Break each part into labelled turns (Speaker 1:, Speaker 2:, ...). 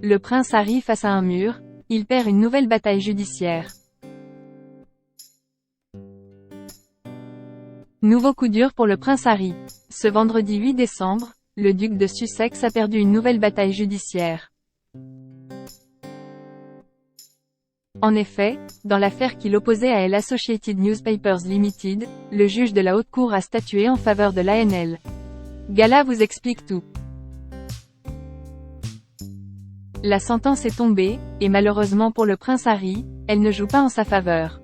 Speaker 1: Le prince Harry face à un mur, il perd une nouvelle bataille judiciaire. Nouveau coup dur pour le prince Harry. Ce vendredi 8 décembre, le duc de Sussex a perdu une nouvelle bataille judiciaire. En effet, dans l'affaire qui l'opposait à l'Associated Newspapers Limited, le juge de la Haute Cour a statué en faveur de l'ANL. Gala vous explique tout. La sentence est tombée, et malheureusement pour le prince Harry, elle ne joue pas en sa faveur.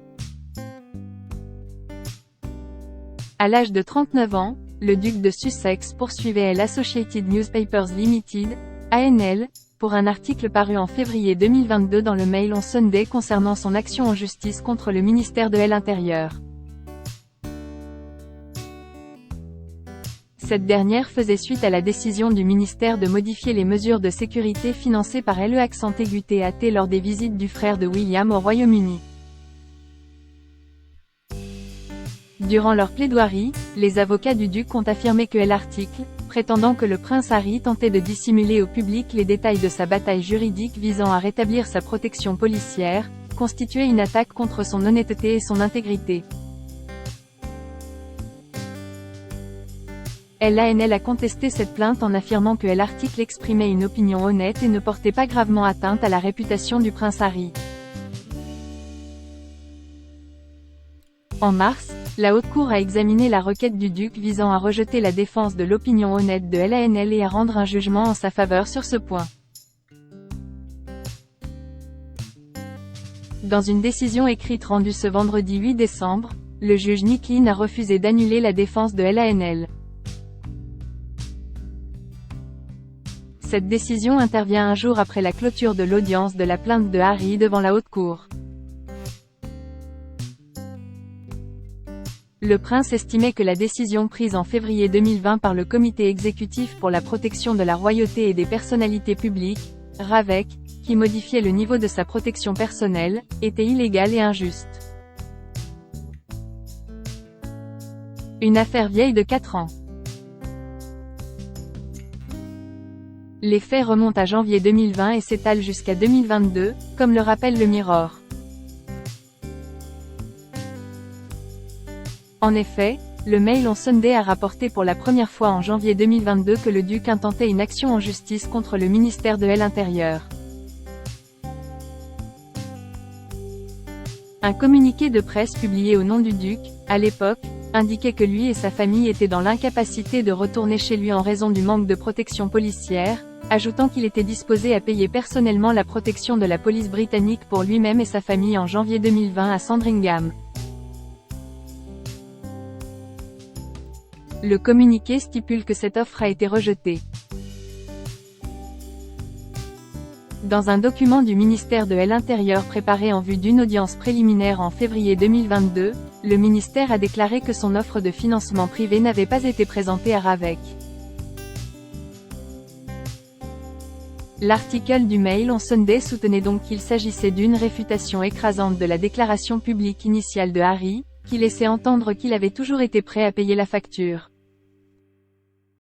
Speaker 1: À l'âge de 39 ans, le duc de Sussex poursuivait l'Associated Newspapers Limited, ANL, pour un article paru en février 2022 dans le Mail on Sunday concernant son action en justice contre le ministère de l'Intérieur. Cette dernière faisait suite à la décision du ministère de modifier les mesures de sécurité financées par l'EAT lors des visites du frère de William au Royaume-Uni. Durant leur plaidoirie, les avocats du duc ont affirmé que l'article, prétendant que le prince Harry tentait de dissimuler au public les détails de sa bataille juridique visant à rétablir sa protection policière, constituait une attaque contre son honnêteté et son intégrité. L'ANL a contesté cette plainte en affirmant que l'article exprimait une opinion honnête et ne portait pas gravement atteinte à la réputation du prince Harry. En mars, la Haute Cour a examiné la requête du duc visant à rejeter la défense de l'opinion honnête de l'ANL et à rendre un jugement en sa faveur sur ce point. Dans une décision écrite rendue ce vendredi 8 décembre, le juge Nick Lynn a refusé d'annuler la défense de l'ANL. Cette décision intervient un jour après la clôture de l'audience de la plainte de Harry devant la Haute Cour. Le prince estimait que la décision prise en février 2020 par le Comité exécutif pour la protection de la royauté et des personnalités publiques, RAVEC, qui modifiait le niveau de sa protection personnelle, était illégale et injuste. Une affaire vieille de 4 ans. Les faits remontent à janvier 2020 et s'étalent jusqu'à 2022, comme le rappelle le Mirror. En effet, le Mail on Sunday a rapporté pour la première fois en janvier 2022 que le duc intentait une action en justice contre le ministère de l'Intérieur. Un communiqué de presse publié au nom du duc, à l'époque, indiquait que lui et sa famille étaient dans l'incapacité de retourner chez lui en raison du manque de protection policière, ajoutant qu'il était disposé à payer personnellement la protection de la police britannique pour lui-même et sa famille en janvier 2020 à Sandringham. Le communiqué stipule que cette offre a été rejetée. Dans un document du ministère de l'Intérieur préparé en vue d'une audience préliminaire en février 2022, le ministère a déclaré que son offre de financement privé n'avait pas été présentée à RAVEC. L'article du Mail on Sunday soutenait donc qu'il s'agissait d'une réfutation écrasante de la déclaration publique initiale de Harry, qui laissait entendre qu'il avait toujours été prêt à payer la facture.